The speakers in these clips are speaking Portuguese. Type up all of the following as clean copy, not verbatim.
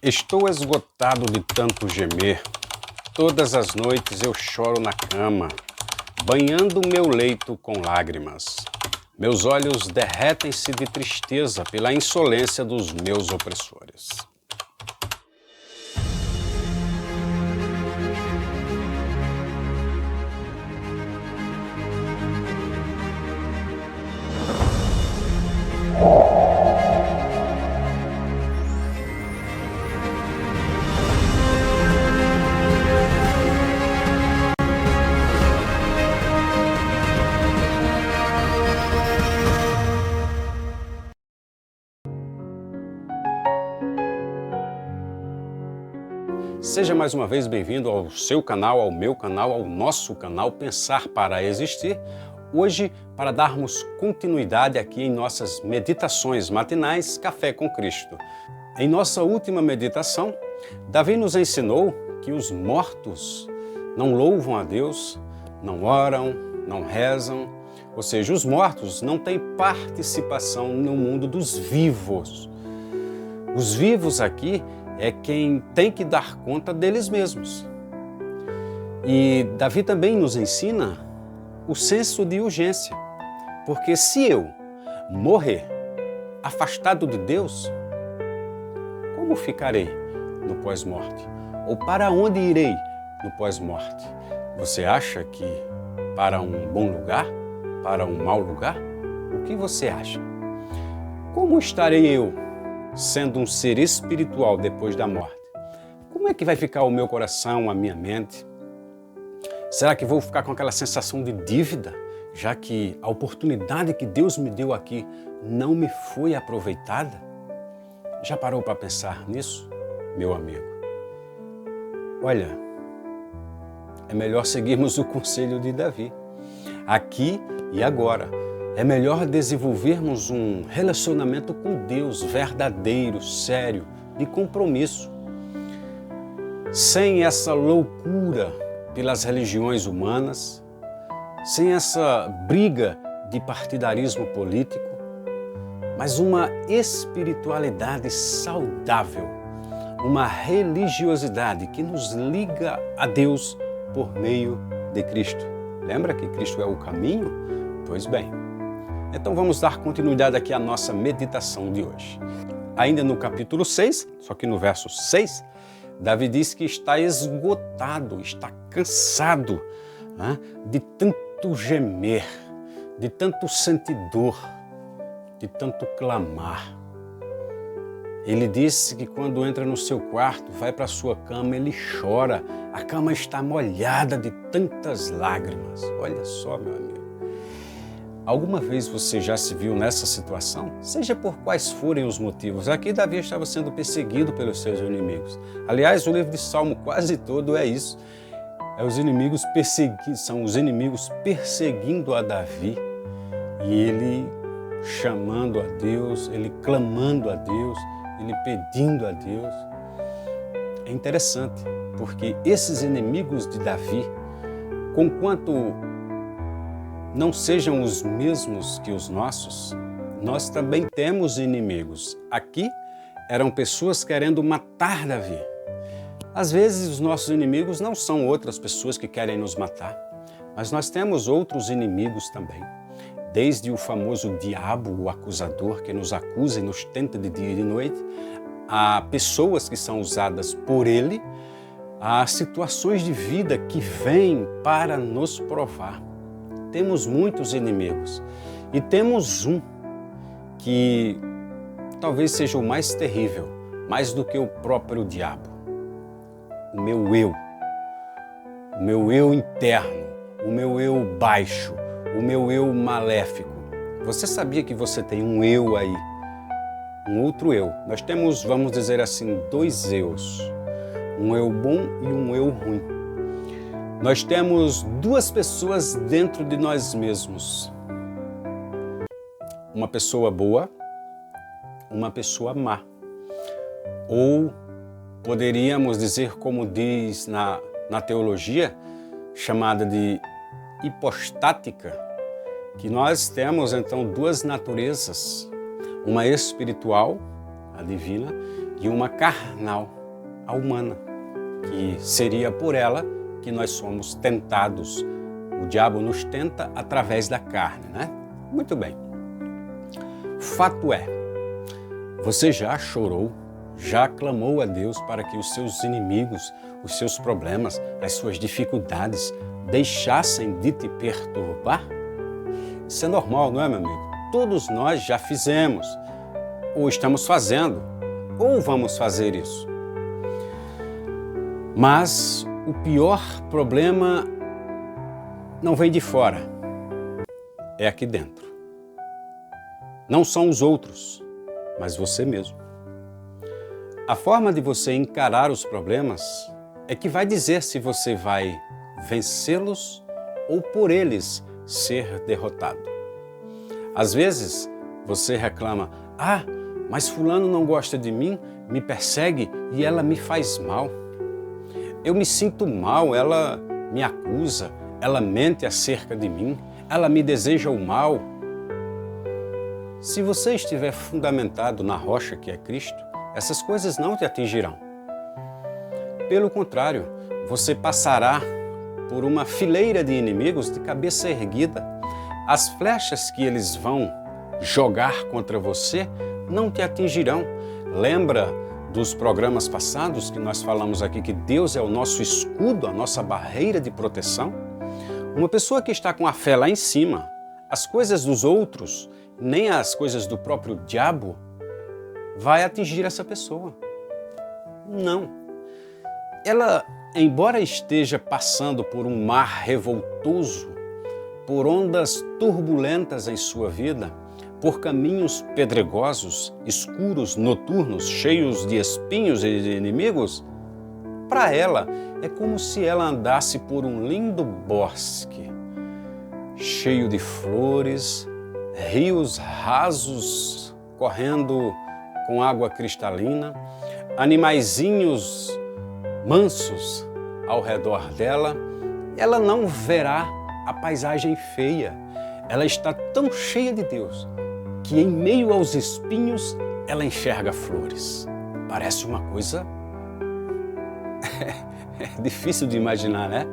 Estou esgotado de tanto gemer. Todas as noites eu choro na cama, banhando meu leito com lágrimas. Meus olhos derretem-se de tristeza pela insolência dos meus opressores. Seja mais uma vez bem-vindo ao seu canal, ao meu canal, ao nosso canal Pensar para Existir. Hoje, para darmos continuidade aqui em nossas meditações matinais Café com Cristo. Em nossa última meditação, Davi nos ensinou que os mortos não louvam a Deus, não oram, não rezam, ou seja, os mortos não têm participação no mundo dos vivos. Os vivos aqui é quem tem que dar conta deles mesmos. E Davi também nos ensina o senso de urgência, porque se eu morrer afastado de Deus, como ficarei no pós-morte? Ou para onde irei no pós-morte? Você acha que para um bom lugar? Para um mau lugar? O que você acha? Como estarei eu sendo um ser espiritual depois da morte? Como é que vai ficar o meu coração, a minha mente? Será que vou ficar com aquela sensação de dívida, já que a oportunidade que Deus me deu aqui não me foi aproveitada? Já parou para pensar nisso, meu amigo? Olha, é melhor seguirmos o conselho de Davi. Aqui e agora, é melhor desenvolvermos um relacionamento com Deus verdadeiro, sério, de compromisso. Sem essa loucura pelas religiões humanas, sem essa briga de partidarismo político, mas uma espiritualidade saudável, uma religiosidade que nos liga a Deus por meio de Cristo. Lembra que Cristo é o caminho? Pois bem. Então vamos dar continuidade aqui à nossa meditação de hoje. Ainda no capítulo 6, só que no verso 6, Davi diz que está esgotado, está cansado, né, de tanto gemer, de tanto sentir dor, de tanto clamar. Ele disse que quando entra no seu quarto, vai para a sua cama, ele chora. A cama está molhada de tantas lágrimas. Olha só, meu amigo. Alguma vez você já se viu nessa situação? Seja por quais forem os motivos. Aqui Davi estava sendo perseguido pelos seus inimigos. Aliás, o livro de Salmo quase todo é isso. São os inimigos perseguindo a Davi. E ele chamando a Deus, ele clamando a Deus, ele pedindo a Deus. É interessante, porque esses inimigos de Davi, conquanto não sejam os mesmos que os nossos, nós também temos inimigos. Aqui eram pessoas querendo matar Davi. Às vezes os nossos inimigos não são outras pessoas que querem nos matar, mas nós temos outros inimigos também. Desde o famoso diabo, o acusador, que nos acusa e nos tenta de dia e de noite, há pessoas que são usadas por ele, há situações de vida que vêm para nos provar. Temos muitos inimigos e temos um que talvez seja o mais terrível, mais do que o próprio diabo. O meu eu interno, o meu eu baixo, o meu eu maléfico. Você sabia que você tem um eu aí, um outro eu? Nós temos, vamos dizer assim, dois eus, um eu bom e um eu ruim. Nós temos duas pessoas dentro de nós mesmos. Uma pessoa boa, uma pessoa má. Ou poderíamos dizer, como diz na teologia, chamada de hipostática, que nós temos então duas naturezas, uma espiritual, a divina, e uma carnal, a humana, que seria por ela que nós somos tentados. O diabo nos tenta através da carne, né? Muito bem. Fato é, você já chorou, já clamou a Deus para que os seus inimigos, os seus problemas, as suas dificuldades deixassem de te perturbar? Isso é normal, não é, meu amigo? Todos nós já fizemos, ou estamos fazendo, ou vamos fazer isso. Mas o pior problema não vem de fora, é aqui dentro. Não são os outros, mas você mesmo. A forma de você encarar os problemas é que vai dizer se você vai vencê-los ou por eles ser derrotado. Às vezes você reclama: ah, mas fulano não gosta de mim, me persegue e ela me faz mal. Eu me sinto mal, ela me acusa, ela mente acerca de mim, ela me deseja o mal. Se você estiver fundamentado na rocha que é Cristo, essas coisas não te atingirão. Pelo contrário, você passará por uma fileira de inimigos de cabeça erguida. As flechas que eles vão jogar contra você não te atingirão. Lembra dos programas passados que nós falamos aqui que Deus é o nosso escudo, a nossa barreira de proteção? Uma pessoa que está com a fé lá em cima, as coisas dos outros, nem as coisas do próprio diabo, vai atingir essa pessoa. Não. Ela, embora esteja passando por um mar revoltoso, por ondas turbulentas em sua vida, por caminhos pedregosos, escuros, noturnos, cheios de espinhos e de inimigos, para ela é como se ela andasse por um lindo bosque, cheio de flores, rios rasos correndo com água cristalina, animaizinhos mansos ao redor dela. Ela não verá a paisagem feia. Ela está tão cheia de Deus que em meio aos espinhos ela enxerga flores. Parece uma coisa é difícil de imaginar, né?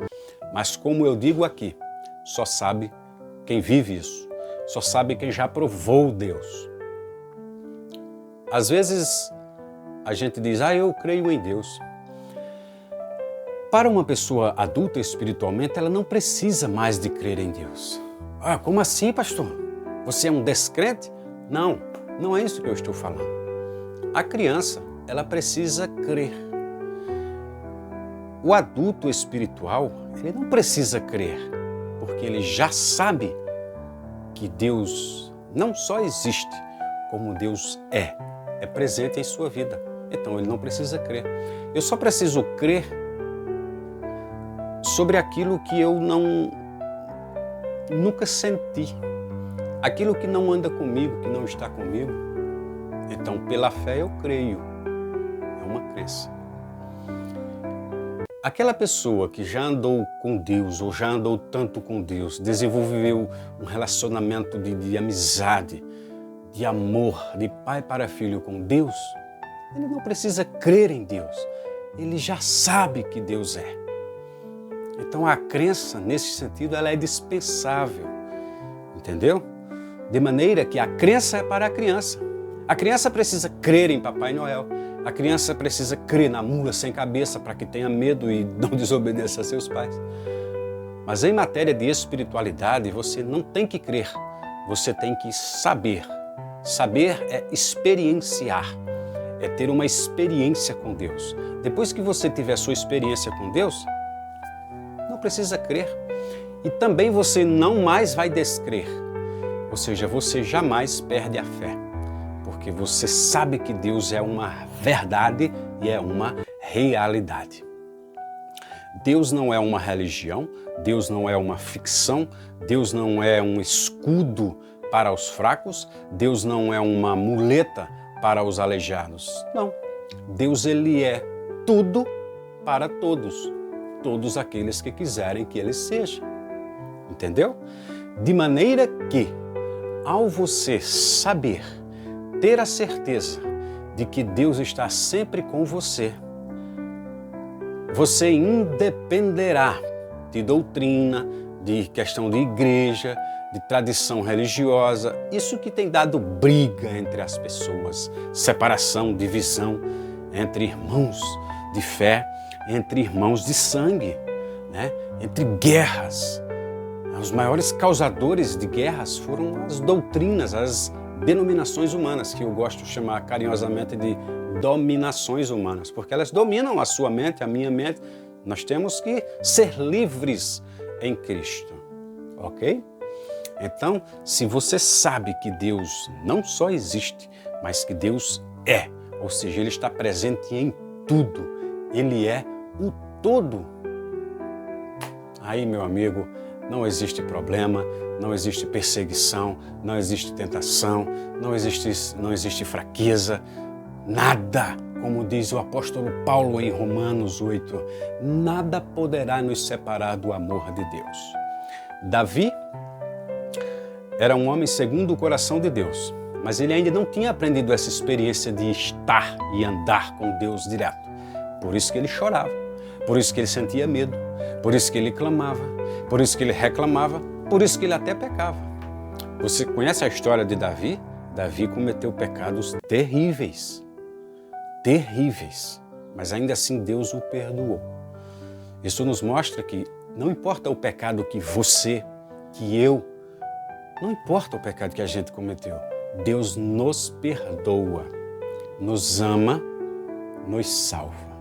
Mas como eu digo aqui, só sabe quem vive isso. Só sabe quem já provou Deus. Às vezes a gente diz: eu creio em Deus. Para uma pessoa adulta espiritualmente, ela não precisa mais de crer em Deus. Como assim, pastor? Você é um descrente? Não, não é isso que eu estou falando. A criança, ela precisa crer. O adulto espiritual, ele não precisa crer, porque ele já sabe que Deus não só existe, como Deus é presente em sua vida. Então ele não precisa crer. Eu só preciso crer sobre aquilo que eu nunca senti, aquilo que não anda comigo, que não está comigo. Então, pela fé eu creio. É uma crença. Aquela pessoa que já andou com Deus ou já andou tanto com Deus, desenvolveu um relacionamento de amizade, de amor, de pai para filho com Deus, ele não precisa crer em Deus. Ele já sabe que Deus é. Então a crença, nesse sentido, ela é dispensável. Entendeu? De maneira que a crença é para a criança. A criança precisa crer em Papai Noel. A criança precisa crer na mula sem cabeça para que tenha medo e não desobedeça a seus pais. Mas em matéria de espiritualidade, você não tem que crer, você tem que saber. Saber é experienciar, é ter uma experiência com Deus. Depois que você tiver a sua experiência com Deus, não precisa crer. E também você não mais vai descrer. Ou seja, você jamais perde a fé. Porque você sabe que Deus é uma verdade e é uma realidade. Deus não é uma religião, Deus não é uma ficção, Deus não é um escudo para os fracos, Deus não é uma muleta para os aleijados. Não. Deus, ele é tudo para todos, todos aqueles que quiserem que ele seja. Entendeu? De maneira que, ao você saber, ter a certeza de que Deus está sempre com você. Você independerá de doutrina, de questão de igreja, de tradição religiosa, isso que tem dado briga entre as pessoas, separação, divisão entre irmãos de fé, entre irmãos de sangue, né? Entre guerras. Os maiores causadores de guerras foram as doutrinas, as denominações humanas, que eu gosto de chamar carinhosamente de dominações humanas, porque elas dominam a sua mente, a minha mente. Nós temos que ser livres em Cristo, ok? Então, se você sabe que Deus não só existe, mas que Deus é, ou seja, Ele está presente em tudo, Ele é o todo. Aí, meu amigo, não existe problema, não existe perseguição, não existe tentação, não existe fraqueza, nada, como diz o apóstolo Paulo em Romanos 8, nada poderá nos separar do amor de Deus. Davi era um homem segundo o coração de Deus, mas ele ainda não tinha aprendido essa experiência de estar e andar com Deus direto. Por isso que ele chorava, por isso que ele sentia medo, por isso que ele clamava, por isso que ele reclamava, por isso que ele até pecava. Você conhece a história de Davi? Davi cometeu pecados terríveis, mas ainda assim Deus o perdoou. Isso nos mostra que não importa o pecado que você, que eu, não importa o pecado que a gente cometeu, Deus nos perdoa, nos ama, nos salva.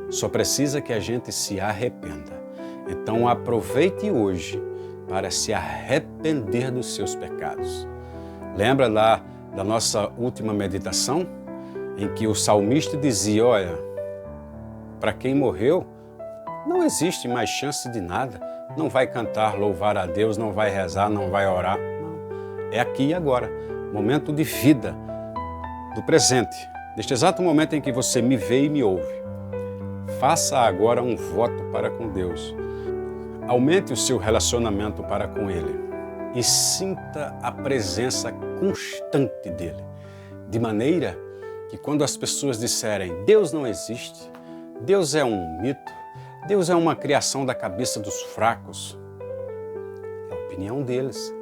Só precisa que a gente se arrependa. Então aproveite hoje para se arrepender dos seus pecados. Lembra lá da nossa última meditação, em que o salmista dizia, olha, para quem morreu, não existe mais chance de nada. Não vai cantar, louvar a Deus, não vai rezar, não vai orar. Não. É aqui e agora, momento de vida, do presente, neste exato momento em que você me vê e me ouve. Faça agora um voto para com Deus. Aumente o seu relacionamento para com Ele e sinta a presença constante dEle, de maneira que quando as pessoas disserem Deus não existe, Deus é um mito, Deus é uma criação da cabeça dos fracos, é a opinião deles.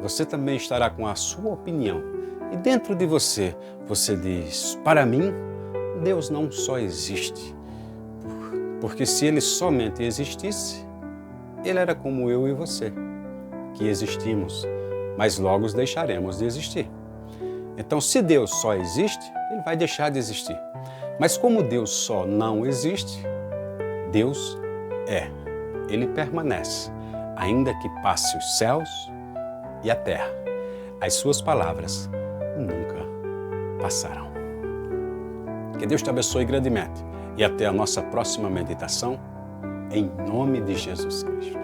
Você também estará com a sua opinião. E dentro de você, você diz, para mim, Deus não só existe. Porque se Ele somente existisse, Ele era como eu e você, que existimos, mas logo deixaremos de existir. Então, se Deus só existe, Ele vai deixar de existir. Mas como Deus só não existe, Deus é, Ele permanece, ainda que passe os céus e a terra. As suas palavras nunca passarão. Que Deus te abençoe grandemente e até a nossa próxima meditação, em nome de Jesus Cristo.